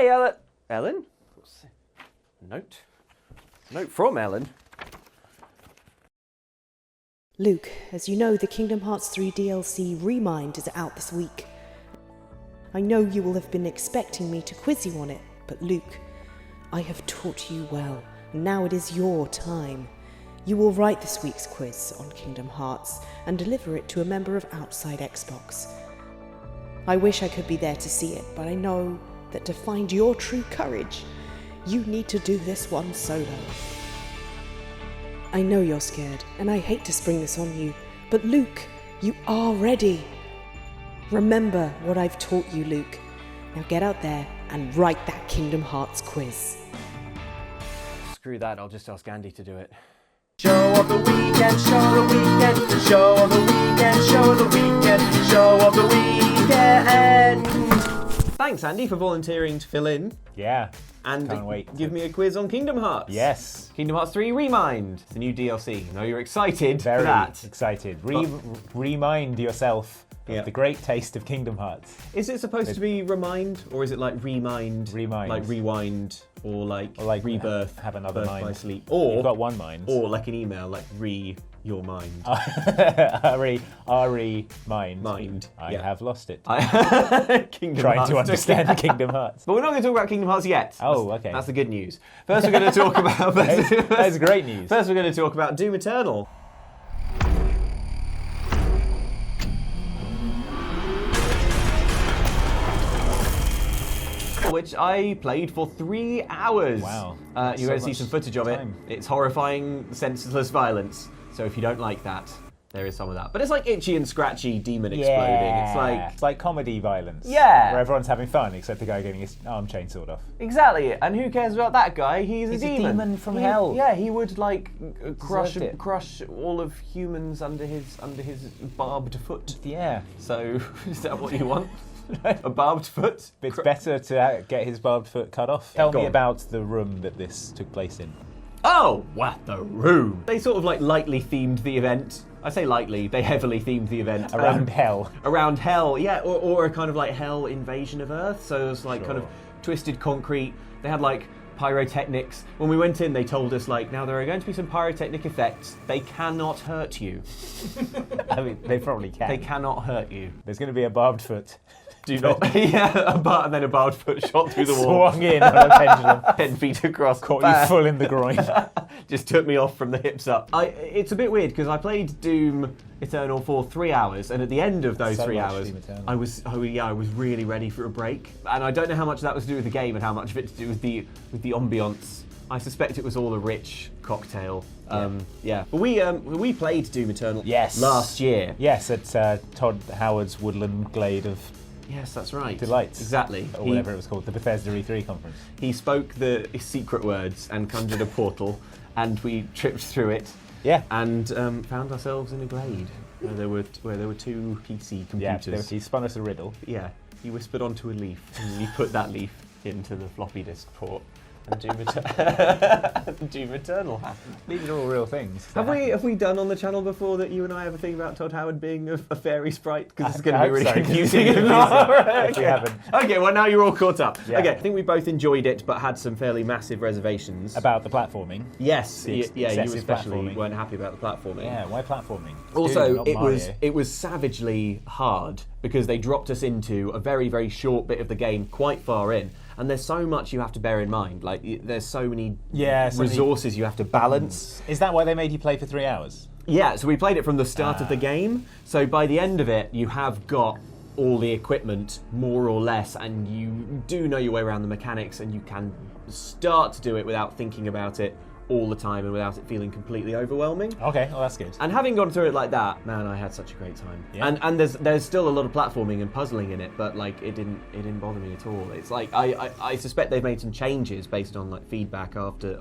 Hey, Ellen. Ellen? What's the note? Note from Ellen. Luke, as you know, the Kingdom Hearts 3 DLC Remind is out this week. I know you will have been expecting me to quiz you on it, but Luke, I have taught you well, and now it is your time. You will write this week's quiz on Kingdom Hearts and deliver it to a member of Outside Xbox. I wish I could be there to see it, but I know that to find your true courage, you need to do this one solo. I know you're scared, and I hate to spring this on you, but Luke, you are ready. Remember what I've taught you, Luke. Now get out there and write that Kingdom Hearts quiz. Screw that, I'll just ask Andy to do it. Show of the weekend, show of the weekend, show of the weekend, show of the weekend, show of the weekend. Thanks, Andy, for volunteering to fill in. Yeah. And can't wait give me a quiz on Kingdom Hearts. Yes. Kingdom Hearts 3 Remind, the new DLC. I know you're excited Very for that. excited. Remind yourself of the great taste of Kingdom Hearts. Is it supposed to be remind, or is it like remind? Remind. Like rewind, or like rebirth. Have another birth mind. by sleep. Or you've got one mind. Or like an email, like your mind. Re mind. Mind. I yeah. have lost it. Kingdom Trying Hearts to understand Kingdom Hearts. But we're not going to talk about Kingdom Hearts yet. Oh, okay. That's the good news. First, we're going to talk about. That's great news. First, we're going to talk about Doom Eternal. Which I played for 3 hours. Wow. You're going to see some footage of it. time. It's horrifying, senseless violence. So if you don't like that, there is some of that. But it's like itchy and scratchy demon exploding. It's like comedy violence. Yeah. Where everyone's having fun except the guy getting his arm chainsawed off. Exactly. And who cares about that guy? He's a demon from hell. Yeah, he would like crush it. all of humans under his barbed foot. Yeah. So is that what you want? A barbed foot? It's better to get his barbed foot cut off. Tell Go me on. about the room that this took place in. Oh, what the room? They sort of like lightly themed the event. I say lightly, they heavily themed the event. Around hell. Around hell, yeah, or a kind of like hell invasion of Earth. So it was like kind of twisted concrete. They had like pyrotechnics. When we went in, they told us like, now there are going to be some pyrotechnic effects. They cannot hurt you. I mean, they probably can. They cannot hurt you. There's going to be a barbed foot. Do not. Yeah, and then a barbed foot shot through the wall. Swung in on a pendulum. 10 feet across. Caught you full in the groin. Just took me off from the hips up. It's a bit weird because I played Doom Eternal for 3 hours, and at the end of those So 3 much hours, Doom Eternal. I was really ready for a break. And I don't know how much that was to do with the game and how much of it to do with the ambience. I suspect it was all a rich cocktail. Yeah. But we played Doom Eternal last year. Yes, at Todd Howard's Woodland Glade of Yes, that's right. Delights. Exactly. Or whatever it was called, the Bethesda E3 conference. He spoke the secret words and conjured a portal, and we tripped through it. Yeah. And found ourselves in a glade where there were 2 PC computers. Yeah, he spun us a riddle. Yeah. He whispered onto a leaf, and we put that leaf into the floppy disk port. And Doom Eternal happened. These are all real things. Have we done on the channel before that you and I have a thing about Todd Howard being a fairy sprite? Because it's going to be really confusing. If you haven't. Okay, well now you're all caught up. Yeah. Okay, I think we both enjoyed it, but had some fairly massive reservations. About the platforming. Yes, The you excessive especially platforming. weren't happy about the platforming. Yeah, why platforming? Also, Dude, not it was savagely hard because they dropped us into a very, very short bit of the game quite far in. And there's so much you have to bear in mind. Like, there's so many resources you have to balance. Is that why they made you play for 3 hours? Yeah, so we played it from the start of the game. So by the end of it, you have got all the equipment, more or less, and you do know your way around the mechanics, and you can start to do it without thinking about it all the time and without it feeling completely overwhelming. Okay, well that's good. And having gone through it like that, man, I had such a great time. Yeah. And there's still a lot of platforming and puzzling in it, but like it didn't bother me at all. It's like I suspect they've made some changes based on like feedback after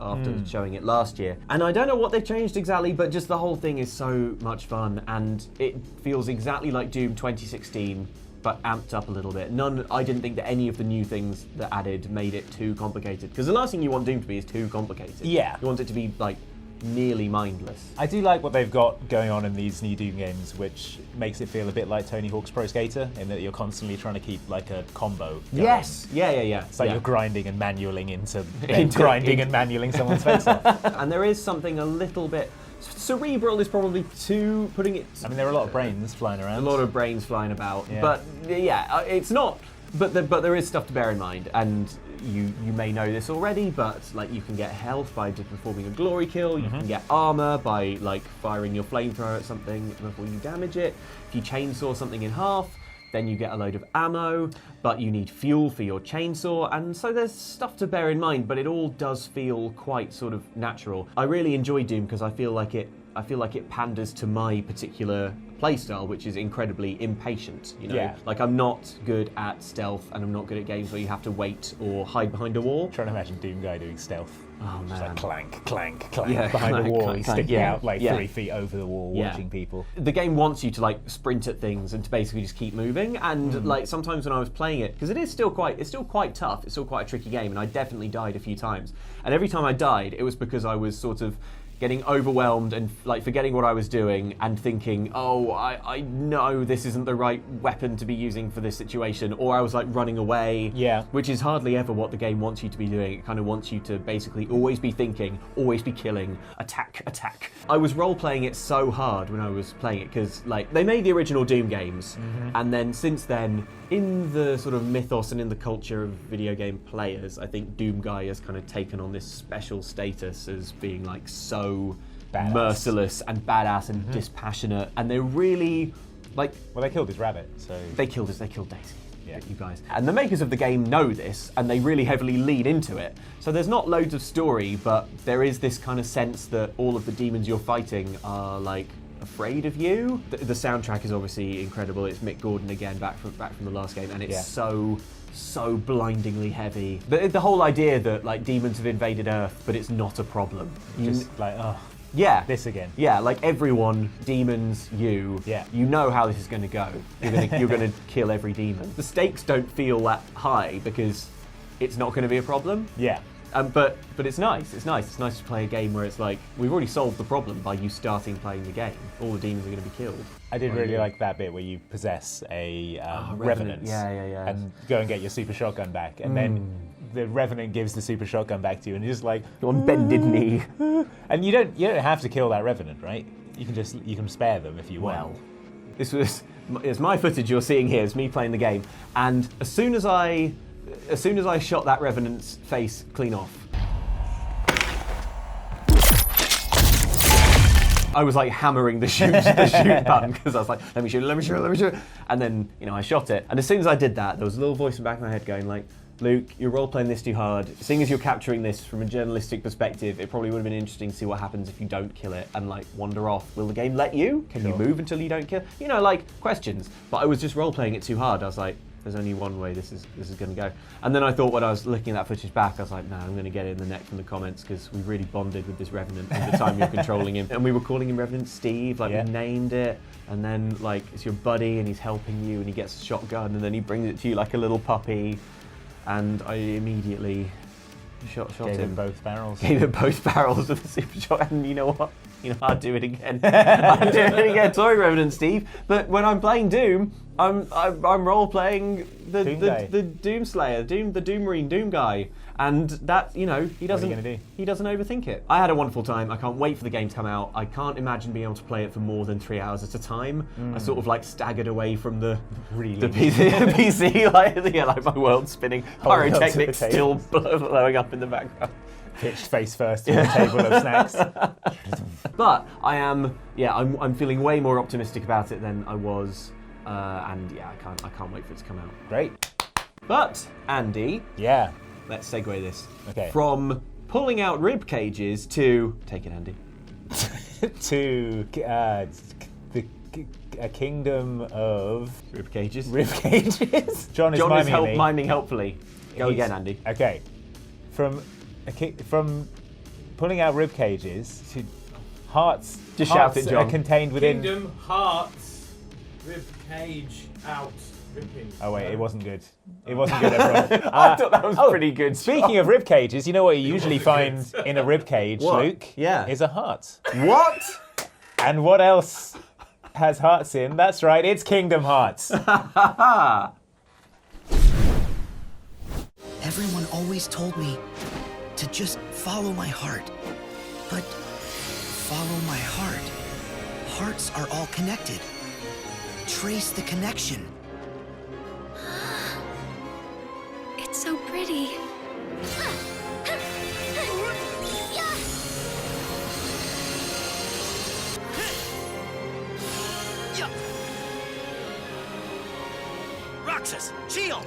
showing it last year. And I don't know what they've changed exactly, but just the whole thing is so much fun, and it feels exactly like Doom 2016. But amped up a little bit. I didn't think that any of the new things that added made it too complicated. Because the last thing you want Doom to be is too complicated. Yeah. You want it to be like nearly mindless. I do like what they've got going on in these new Doom games, which makes it feel a bit like Tony Hawk's Pro Skater, in that you're constantly trying to keep like a combo going. Yes, yeah. It's like yeah. you're grinding and manualing Into- and manualing someone's face off. And there is something a little bit cerebral is probably too putting it. I mean, there are a lot of brains flying around. A lot of brains flying about, Yeah. but yeah, it's not. But there is stuff to bear in mind, and you may know this already, but like you can get health by performing a glory kill. You can get armor by like firing your flamethrower at something before you damage it. If you chainsaw something in half, then you get a load of ammo, but you need fuel for your chainsaw, and so there's stuff to bear in mind, but it all does feel quite sort of natural. I really enjoy Doom because I feel like it panders to my particular playstyle, which is incredibly impatient, you know? Yeah. Like, I'm not good at stealth, and I'm not good at games where you have to wait or hide behind a wall. I'm trying to imagine Doom Guy doing stealth. Oh, Just man. like clank, clank, clank. Yeah, Behind clank, a wall, clank, he's clank, sticking yeah. out like Yeah. 3 feet over the wall, Yeah. watching people. The game wants you to like sprint at things and to basically just keep moving. And like sometimes when I was playing it, because it's still quite tough. It's still quite a tricky game, and I definitely died a few times. And every time I died, it was because I was sort of getting overwhelmed and like forgetting what I was doing and thinking, oh, I know this isn't the right weapon to be using for this situation, or I was like running away. Yeah. Which is hardly ever what the game wants you to be doing. It kind of wants you to basically always be thinking, always be killing, attack, attack. I was role-playing it so hard when I was playing it because like they made the original Doom games, and then since then, in the sort of mythos and in the culture of video game players, I think Doom Guy has kind of taken on this special status as being like so Badass. merciless and badass and dispassionate, and they're really like Well, they killed his rabbit, so... they killed Daisy. Yeah. You guys. And the makers of the game know this, and they really heavily lean into it. So there's not loads of story, but there is this kind of sense that all of the demons you're fighting are like afraid of you. The soundtrack is obviously incredible. It's Mick Gordon again, back from the last game, and it's so blindingly heavy. The whole idea that like demons have invaded Earth, but it's not a problem. Just like, oh, Yeah. this again. Yeah, like everyone, demons, you. Yeah. You know how this is going to go. You're going to kill every demon. The stakes don't feel that high because it's not going to be a problem. Yeah. But it's nice. It's nice. It's nice to play a game where it's like we've already solved the problem by you starting playing the game. All the demons are going to be killed. I did really like that bit where you possess a Revenant. Yeah. And go and get your super shotgun back, and then the Revenant gives the super shotgun back to you, and you're just like On bended knee. And you don't have to kill that Revenant, right? You can spare them if you want. Well, it's my footage you're seeing here. It's me playing the game, and as soon as I shot that Revenant's face clean off, I was like hammering the shoot button because I was like, let me shoot, and then I shot it. And as soon as I did that, there was a little voice in the back of my head going like, Luke, you're role playing this too hard. Seeing as you're capturing this from a journalistic perspective, it probably would have been interesting to see what happens if you don't kill it and like wander off. Will the game let you? Can you move until you don't kill? Like questions. But I was just role playing it too hard. I was like, there's only one way this is going to go. And then I thought when I was looking at that footage back, I was like, I'm going to get it in the neck from the comments because we really bonded with this Revenant at the time you're controlling him. And we were calling him Revenant Steve, like we named it. And then like it's your buddy and he's helping you and he gets a shotgun and then he brings it to you like a little puppy. And I immediately shot Gave him. him both barrels. Gave it both barrels with the super shot, and you know what? I'd do it again. I'd do it again. Sorry, Revenant Steve, but when I'm playing Doom, I'm role playing the Doom Slayer, the Doom Marine, Doom Guy, and that he doesn't overthink it. I had a wonderful time. I can't wait for the game to come out. I can't imagine being able to play it for more than 3 hours at a time. I sort of like staggered away from the PC, like my world spinning, pyrotechnics still blowing up in the background. Pitched face first to the table of snacks. But I'm feeling way more optimistic about it than I was, and I can't wait for it to come out. Great. But Andy, Yeah. let's segue this. Okay. From pulling out rib cages to take it, Andy. To a kingdom of Rib cages. rib cages. John is John is miming me. miming helpfully. Go He's- again, Andy. Okay. From pulling out rib cages to hearts. Just hearts shout it, John. Are contained within. Kingdom Hearts rib cage out. Oh wait, it wasn't good. It wasn't good, everyone. I thought that was pretty good. Speaking of rib cages, you know what you usually find in a rib cage, What? Luke? Yeah. Is a heart. What? And what else has hearts in? That's right, it's Kingdom Hearts. Everyone always told me to just follow my heart. But follow my heart. Hearts are all connected. Trace the connection. It's so pretty. Roxas, shield!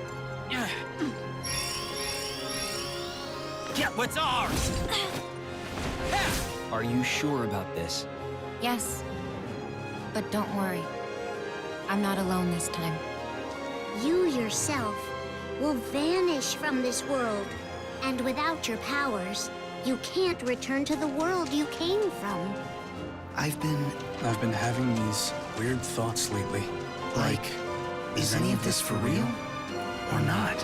Get what's ours! Are you sure about this? Yes. But don't worry. I'm not alone this time. You yourself will vanish from this world. And without your powers, you can't return to the world you came from. I've been having these weird thoughts lately. Like, is any of this for real? Or not?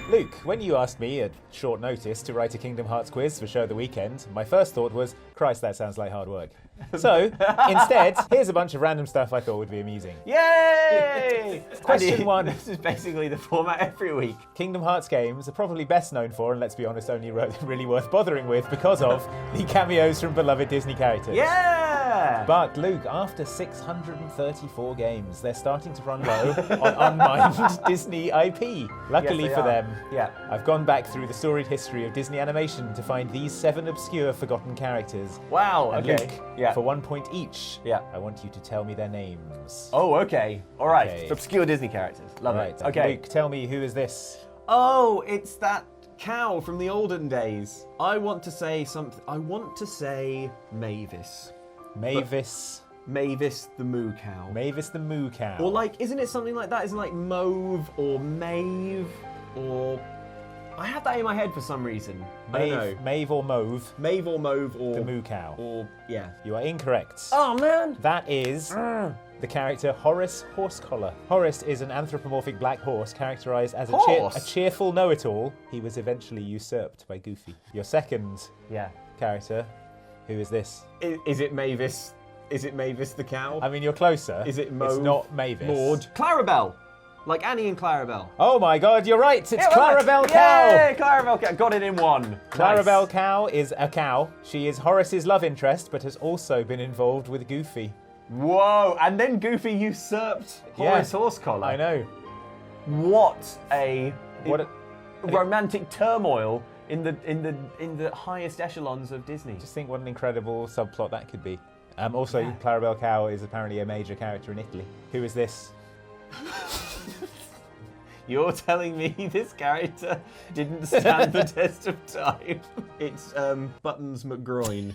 Luke, when you asked me at short notice to write a Kingdom Hearts quiz for Show of the Weekend, my first thought was, Christ, that sounds like hard work. So, instead, here's a bunch of random stuff I thought would be amusing. Yay! Question one. This is basically the format every week. Kingdom Hearts games are probably best known for, and let's be honest, only really worth bothering with because of the cameos from beloved Disney characters. Yeah! But Luke, after 634 games, they're starting to run low on unmined Disney IP. Luckily Yes, they for are. them, Yeah. I've gone back through the storied history of Disney animation to find these 7 obscure forgotten characters. Wow, And okay. Luke, Yeah. for 1 point each, Yeah. I want you to tell me their names. Oh, okay. All right. Okay. Obscure Disney characters. Love Right, it. Okay. Luke, tell me, who is this? Oh, it's that cow from the olden days. I want to say something. I want to say Mavis. Mavis. Mavis the moo cow. Mavis the Moo Cow. Or like, isn't it something like that? Isn't it like Mauve or Maeve or... I had that in my head for some reason. I don't know. Maeve or Mauve, Maeve or Mauve or... the Moo Cow. Or, yeah. You are incorrect. Oh, man! That is the character Horace Horsecollar. Horace is an anthropomorphic black horse characterized as a Horse? cheerful know-it-all. He was eventually usurped by Goofy. Your second Yeah. character, who is this? Is it Mavis? Is it Mavis the cow? I mean, you're closer. Is it It's Mauve? not Mavis. Maud? Clarabelle! Like Annie and Clarabelle. Oh my god, you're right! It's Yeah, Clarabelle Cow! Yay, Clarabelle Cow. Got it in one. Clarabelle Nice. Cow is a cow. She is Horace's love interest, but has also been involved with Goofy. Whoa! And then Goofy usurped Horace Horsecollar. I know. What a What? romantic turmoil in the highest echelons of Disney. Just think what an incredible subplot that could be. Also, Yeah. Clarabelle Cow is apparently a major character in Italy. Who is this? You're telling me this character didn't stand the test of time? It's Buttons McGroin.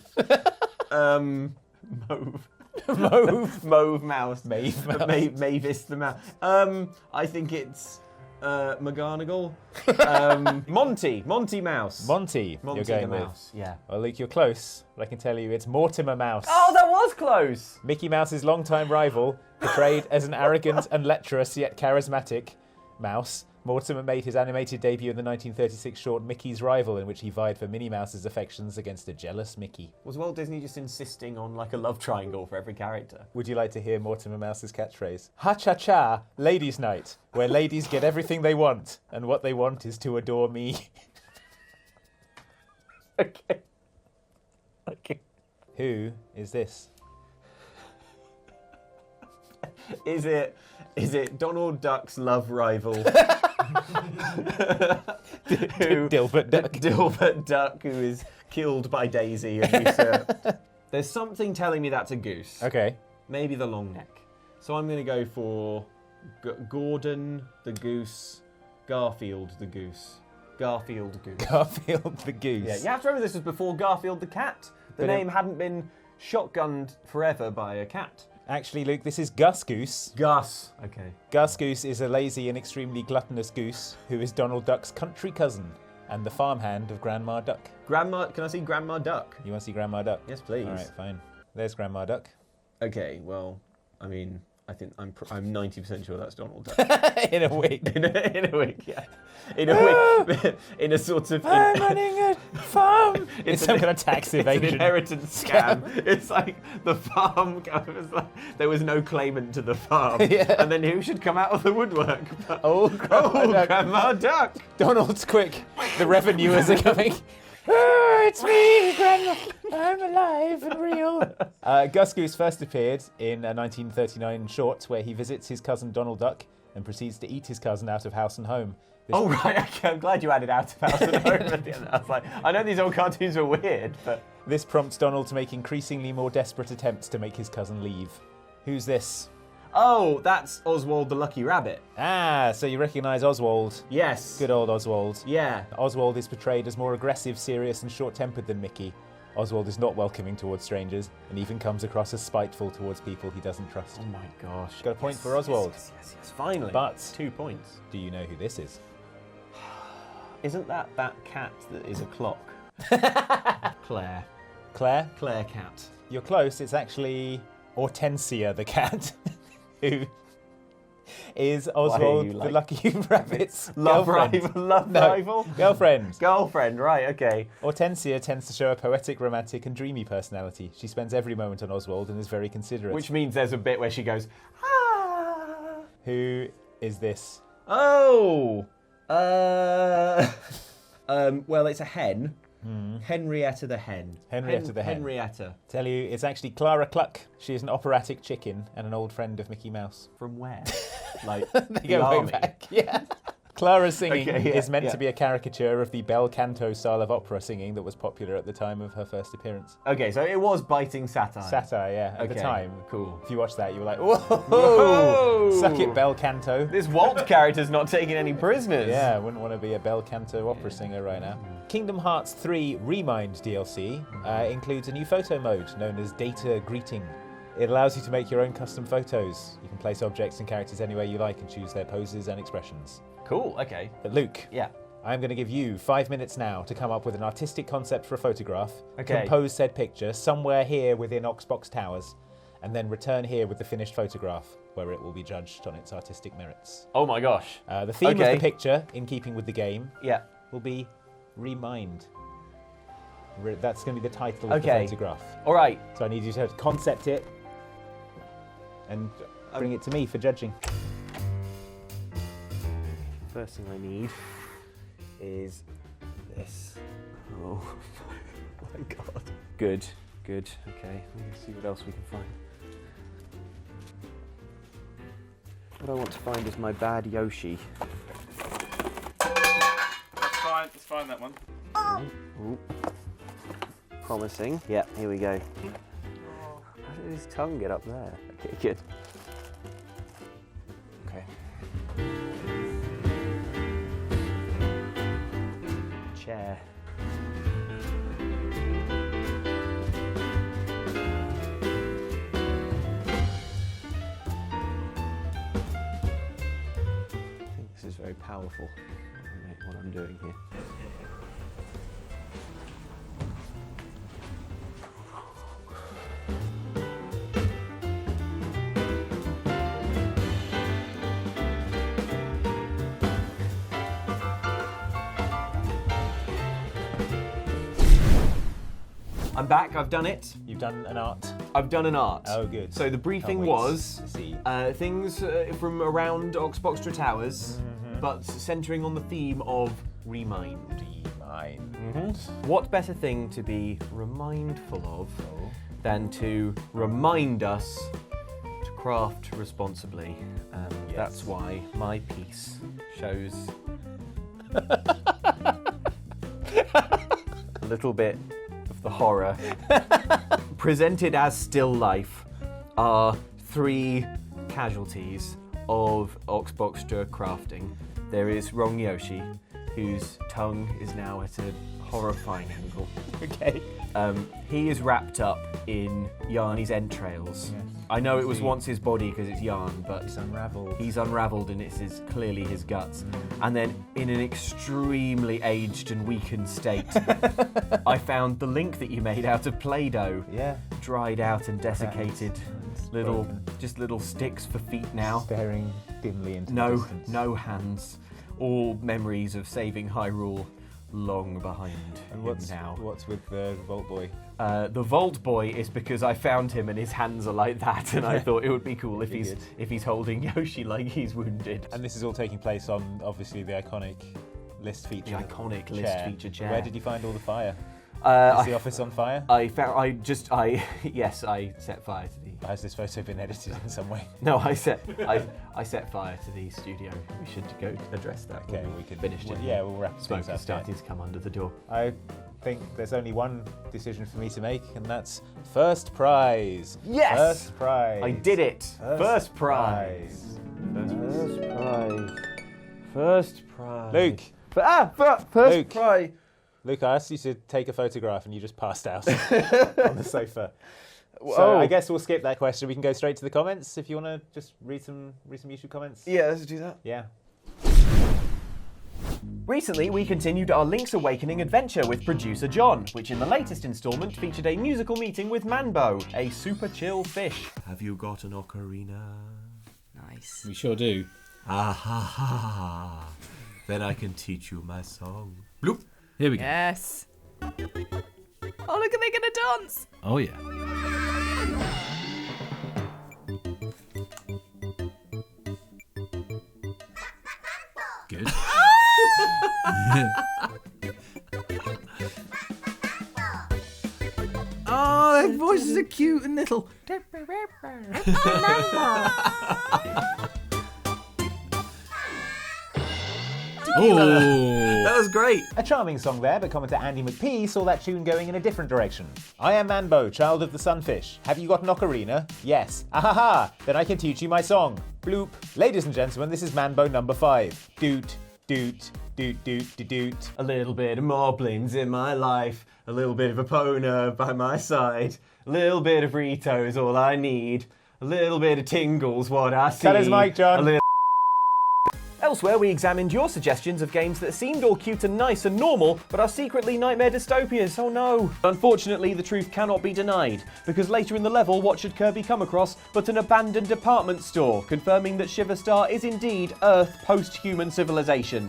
Mauve. Mauve Mouse. Maeve Mouse. Mavis the Mouse. I think it's McGonagall. Monty Mouse. Monty, Monty you're going the with. Mouse. Yeah. Well, Luke, you're close, but I can tell you it's Mortimer Mouse. Oh, that was close. Mickey Mouse's longtime rival, portrayed as an arrogant and lecherous yet charismatic mouse. Mortimer made his animated debut in the 1936 short Mickey's Rival, in which he vied for Minnie Mouse's affections against a jealous Mickey. Was Walt Disney just insisting on like a love triangle for every character? Would you like to hear Mortimer Mouse's catchphrase? Ha-cha-cha, ladies' night, where ladies get everything they want, and what they want is to adore me. Okay. Okay. Who is this? Is it Donald Duck's love rival? Dilbert Duck. Dilbert Duck, who is killed by Daisy and usurped. There's something telling me that's a goose. Okay. Maybe the long neck. So I'm going to go for Gordon the goose, Garfield the goose. Garfield goose. Garfield the Goose. Yeah, you have to remember this was before Garfield the cat. The But name hadn't been shotgunned forever by a cat. Actually, Luke, this is Gus Goose. Gus. Okay. Gus Goose is a lazy and extremely gluttonous goose who is Donald Duck's country cousin and the farmhand of Grandma Duck. Grandma, can I see Grandma Duck? You want to see Grandma Duck? Yes, please. All right, fine. There's Grandma Duck. Okay, well, I mean, I think I'm 90% sure that's Donald Duck. In a wig. in a wig, yeah. In a wig. In a sort of... I'm running a farm. It's some kind of tax It's an evasion. inheritance scam. It's like the farm goes like there was no claimant to the farm, Yeah. and then who should come out of the woodwork? But, Old Grandma Duck. Grandma Duck. Donald's quick. The revenuers are coming. Oh, it's me, Grandma. I'm alive and real. Gus Goose first appeared in a 1939 short where he visits his cousin Donald Duck and proceeds to eat his cousin out of house and home. This Oh right, okay, I'm glad you added out of house and home at the end. I was like, I know these old cartoons are weird, but This prompts Donald to make increasingly more desperate attempts to make his cousin leave. Who's this? oh, that's Oswald the Lucky Rabbit. Ah, so you recognise Oswald. Yes. Good old Oswald. Yeah. Oswald is portrayed as more aggressive, serious, and short-tempered than Mickey. Oswald is not welcoming towards strangers and even comes across as spiteful towards people he doesn't trust. Oh my gosh. Got a point for Oswald. Yes, finally. But 2 points. do you know who this is? Isn't that cat that is a clock? Claire. Claire? Claire cat. You're close. It's actually Hortensia the cat, who is Oswald you the like- Lucky Rabbit's Love girlfriend. rival. Love No, rival. girlfriend. Girlfriend. Right. Okay. Hortensia tends to show a poetic, romantic, and dreamy personality. She spends every moment on Oswald and is very considerate. Which means there's a bit where she goes, ah. Who is this? Oh. Well, it's a hen. Henrietta the hen. Henrietta the hen. Henrietta. Tell you, it's actually Clara Cluck. She is an operatic chicken and an old friend of Mickey Mouse. From where? Like They the go way army. back. Yeah. Clara's singing Okay, yeah, is meant yeah. to be a caricature of the bel canto style of opera singing that was popular at the time of her first appearance. Okay, so it was biting satire. Satire, yeah, at the Okay, time. cool. If you watch that, you were like, whoa, Whoa! suck it, bel canto. This Walt character's not taking any prisoners. Yeah, I wouldn't want to be a bel canto opera singer right now. Kingdom Hearts 3 Remind DLC includes a new photo mode known as Data Greeting. It allows you to make your own custom photos. You can place objects and characters anywhere you like and choose their poses and expressions. Cool. Okay. But Luke, Yeah. I'm going to give you 5 minutes now to come up with an artistic concept for a photograph, Okay. compose said picture somewhere here within Oxbox Towers, and then return here with the finished photograph, where it will be judged on its artistic merits. Oh my gosh. The theme Okay. of the picture, in keeping with the game, Yeah. will be Remind. That's going to be the title of Okay. the photograph. All right. So I need you to concept it and bring it to me for judging. First thing I need is this. Oh my god. Good. Good. Okay. Let's see what else we can find. What I want to find is my bad Yoshi. Let's find that one. Ooh. Promising. Yeah, here we go. How did his tongue get up there? Okay, good. Okay. Chair. I think this is very powerful, what I'm doing here. I'm back, I've done it. You've done an art. I've done an art. Oh, good. So the briefing Can't wait was to see. things from around Oxboxtra Towers, Mm-hmm. but centering on the theme of Remind. Remind. What better thing to be remindful of Oh. than to remind us to craft responsibly? Yes. That's why my piece shows a little bit of the horror. Presented as still life are 3 casualties of Oxboxtra crafting. There is Wrong Yoshi, whose tongue is now at a horrifying angle. Okay. He is wrapped up in Yarny's entrails. Yes. I know it was once his body because it's Yarn, but It's unravelled. he's unravelled and it's clearly his guts. And then in an extremely aged and weakened state, I found the link that you made out of Play-Doh. Yeah. Dried out and desiccated. Little, broken. just little sticks for feet now. Staring dimly into the No, distance. no hands. All memories of saving Hyrule long behind And him now. what's with the Vault Boy? The Vault Boy is because I found him and his hands are like that, and I thought it would be cool if Be he's good. if he's holding Yoshi like he's wounded. And this is all taking place on, obviously, the iconic list The feature. iconic list feature chair. Where did you find all the fire? Is I, the office on fire? yes, I set fire to the. Has this photo been edited in some way? No, I set fire to the studio. We should go address that. Okay, when we can. finish it. Yeah, we'll wrap Smoke things up. is starting to come under the door. I think there's only one decision for me to make, and that's first prize. Yes! First prize. I did it. First prize. First prize. First prize. Luke. First Luke. prize. Luke, I asked you to take a photograph and you just passed out on the sofa. So I guess we'll skip that question. We can go straight to the comments if you want to just read some YouTube comments. Yeah, let's do that. Yeah. Recently, we continued our Link's Awakening adventure with producer John, which in the latest instalment featured a musical meeting with Manbo, a super chill fish. Have you got an ocarina? Nice. We sure do. Ah ha ha. Then I can teach you my song. Bloop. Here we go. Yes. Oh, look, are they going to dance? Oh, yeah. Good. Oh, their voices are cute and little. Oh, That was great. A charming song there, but commenter Andy McPhee saw that tune going in a different direction. I am Manbo, child of the sunfish. Have you got an ocarina? Yes. Ahaha! Then I can teach you my song. Bloop. Ladies and gentlemen, this is Manbo number 5. Doot, doot, doot, doot, doot, doot. A little bit of Moblins in my life, a little bit of Epona by my side, a little bit of Rito is all I need, a little bit of Tingle's what I see. Cut his mic, John. A little Elsewhere, we examined your suggestions of games that seemed all cute and nice and normal, but are secretly nightmare dystopias. Oh no! Unfortunately, the truth cannot be denied, because later in the level, what should Kirby come across but an abandoned department store, confirming that Shiver Star is indeed Earth post-human civilization.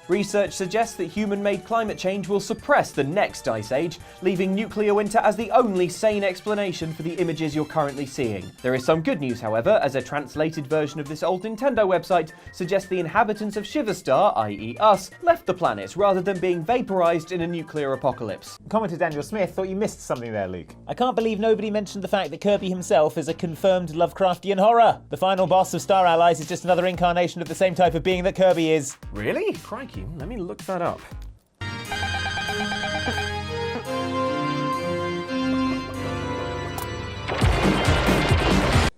Research suggests that human-made climate change will suppress the next ice age, leaving nuclear winter as the only sane explanation for the images you're currently seeing. There is some good news, however, as a translated version of this old Nintendo website suggests the inhabitants of Shiverstar, i.e. us, left the planet rather than being vaporized in a nuclear apocalypse. Commenter Daniel Smith thought you missed something there, Luke. I can't believe nobody mentioned the fact that Kirby himself is a confirmed Lovecraftian horror. The final boss of Star Allies is just another incarnation of the same type of being that Kirby is. Really? Crikey, let me look that up.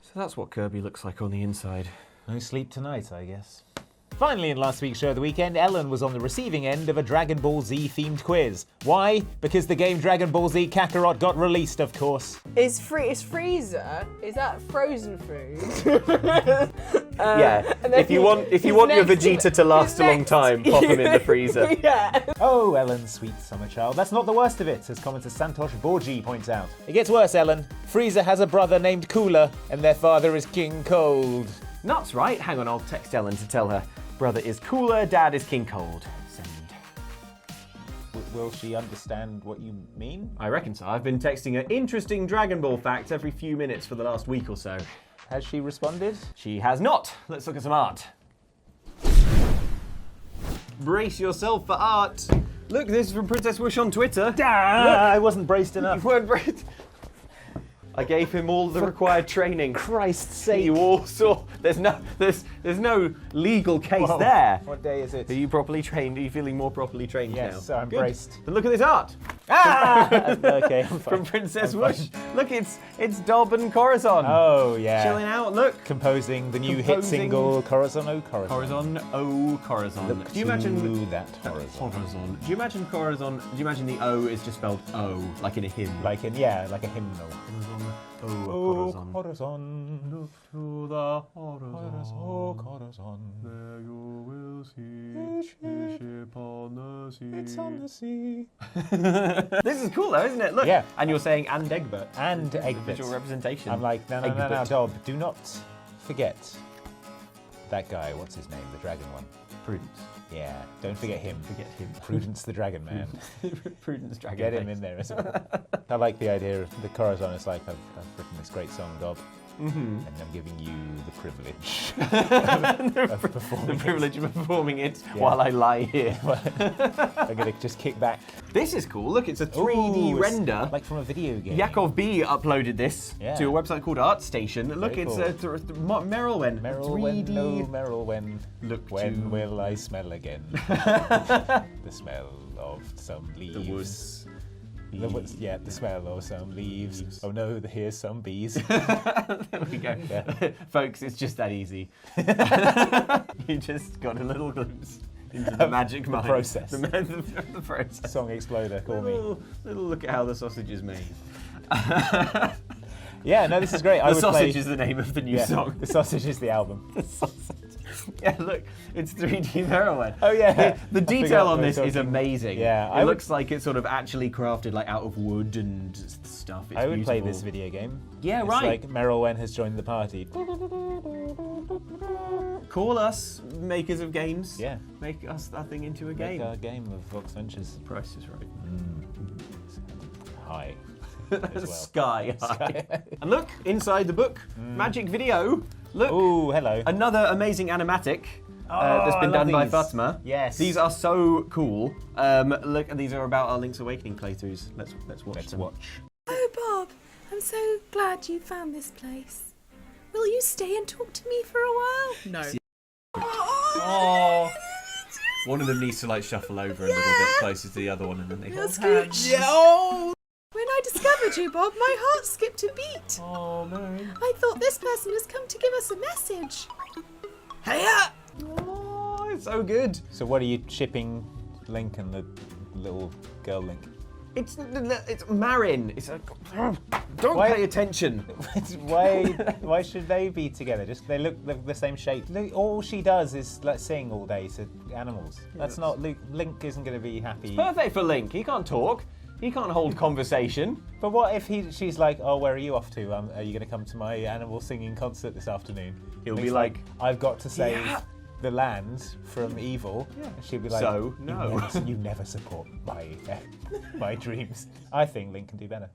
So that's what Kirby looks like on the inside. No sleep tonight, I guess. Finally, in last week's Show of the Weekend, Ellen was on the receiving end of a Dragon Ball Z themed quiz. Why? Because the game Dragon Ball Z Kakarot got released, of course. Is Freezer? Is that frozen food? Yeah. If you want your Vegeta to last a long time, pop him in the freezer. Yeah. Oh, Ellen, sweet summer child. That's not the worst of it, as commenter Santosh Borgi points out. It gets worse, Ellen. Frieza has a brother named Cooler, and their father is King Cold. Nuts, right? Hang on, I'll text Ellen to tell her. Brother is cooler, dad is King Cold. Send. Will she understand what you mean? I reckon so. I've been texting her interesting Dragon Ball facts every few minutes for the last week or so. Has she responded? She has not. Let's look at some art. Brace yourself for art. Look, this is from Princess Wish on Twitter. I wasn't braced You enough. weren't braced. I gave him all the required training. Christ's sake. You all saw. There's no legal case Whoa. there. What day is it? Are you properly trained? Are you feeling more properly trained now? Yes, I'm Good. braced. And look at this art. Ah! Okay, I'm fine. From Princess I'm Whoosh. fine. Look, it's Dob and Corazon. Oh, yeah. Chilling out. Look. Composing the new hit Composing- single Corazon Oh Corazon. Corazon, oh Corazon. Look Do you imagine to that Corazon. Corazon? Do you imagine Corazon? Do you imagine the O is just spelled O, like in a hymn? Like a hymnal. Corazon, Oh, Corazon. Corazon. Look to the Corazon, oh, Corazon. There you will see the ship on the sea. It's on the sea. This is cool though, isn't it? Look. Yeah. And you're saying and Egbert. And Egbert. Visual representation. I'm like, no, Egbert. Dob, do not forget that guy. What's his name? The dragon one. Prudence. Yeah, don't forget him. Forget him. Prudence the dragon man. Prudence dragon. Get him face. in there as well. I like the idea of the Corazon. It's like, I've written this great song, Dob, and I'm giving you the privilege of performing The privilege of performing it Yeah. while I lie here. I'm going to just kick back. This is cool. Look, it's a 3D Ooh, it's render. like from a video game. Yakov B uploaded this Yeah. to a website called ArtStation. Look, Very it's cool. Merylwen. Merylwen, 3D. no Merylwen. Look When to- will I smell again? The smell of some leaves. The woods. Yeah, the smell of some leaves. Oh no, here's some bees. There we go. Yeah. Folks, it's just that easy. You just got a little glimpse into the magic mind. process. The process. Song exploder, call me. Little look at how the sausage is made. Yeah, no, this is great. The sausage is the name of the new song. The sausage is the album. The sausage. Yeah, look, it's 3D Merylwen. Oh yeah. The I detail forgot on we were this is talking- amazing. Yeah, it looks like it's sort of actually crafted like out of wood and stuff. It's I would play beautiful. this video game. Yeah, It's right. like Merylwen has joined the party. Call us makers of games. Yeah. Make us that thing into a Make game. our game of Vox Ventures. The price is right. High. As well. Sky high. And look, inside the book, magic video. Look, Ooh, hello. another amazing animatic that's I been love done by these. Fatma. Yes. These are so cool. Look, these are about our Link's Awakening playthroughs. Let's watch Let's them. watch. Oh, Bob, I'm so glad you found this place. Will you stay and talk to me for a while? No. Oh. One of them needs to like shuffle over a little bit closer to the other one, and then they. You'll scooch. Yeah. Oh. When I discovered you, Bob, my heart skipped a beat. Oh no. I thought this person has come to give us a message. Hiya. Oh, it's so good. So what are you shipping Link and the little girl Link? It's Marin. It's like, don't Why- pay attention. Why should they be together? Just they look the same shape. All she does is like sing all day to animals. That's not Luke. Link isn't going to be happy. Perfect for Link. He can't talk. He can't hold conversation. But what if she's like, oh, where are you off to? Are you going to come to my animal singing concert this afternoon? He'll Link's be like, I've got to save "Yeah." the land from evil. Yeah. And she'll be like, So, "You no." you never support my my dreams. I think Link can do better.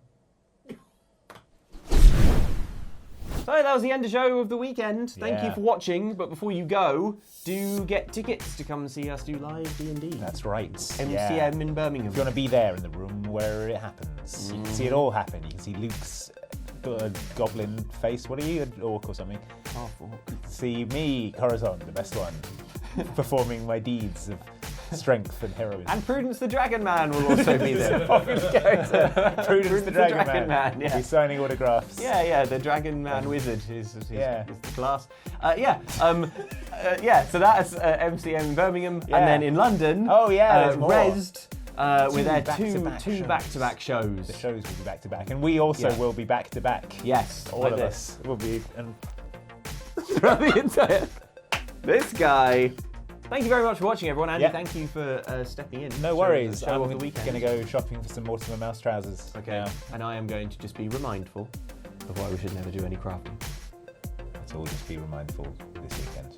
So that was the end of the show of the weekend. Thank you Yeah. for watching. But before you go, do get tickets to come and see us do live D&D. That's right. MCM Yeah. in Birmingham. If you want to be there in the room where it happens, you can see it all happen. You can see Luke's goblin face. What are you, an orc or something? Half orc. You can see me, Corazon, the best one, performing my deeds of strength and heroism. And Prudence the Dragon Man will also be there. Prudence the Dragon Man. Yeah. He's signing autographs. Yeah, the Dragon Man Wizard is Yeah. the class. So that's MCM in Birmingham, Yeah. and then in London, Oh, yeah, there's more. Rezzed, with their back-to-back two shows. back-to-back shows. The shows will be back to back, and we also Yeah. will be back to back. Yes, All like of this. us will be. And Throughout the entire. This guy. Thank you very much for watching, everyone. Andy, Yeah. thank you for stepping in. no Show- worries. Show I'm of the weekend. going to go shopping for some Mortimer Mouse trousers. Okay, now. and I am going to just be remindful of why we should never do any crafting. Let's all just be remindful this weekend.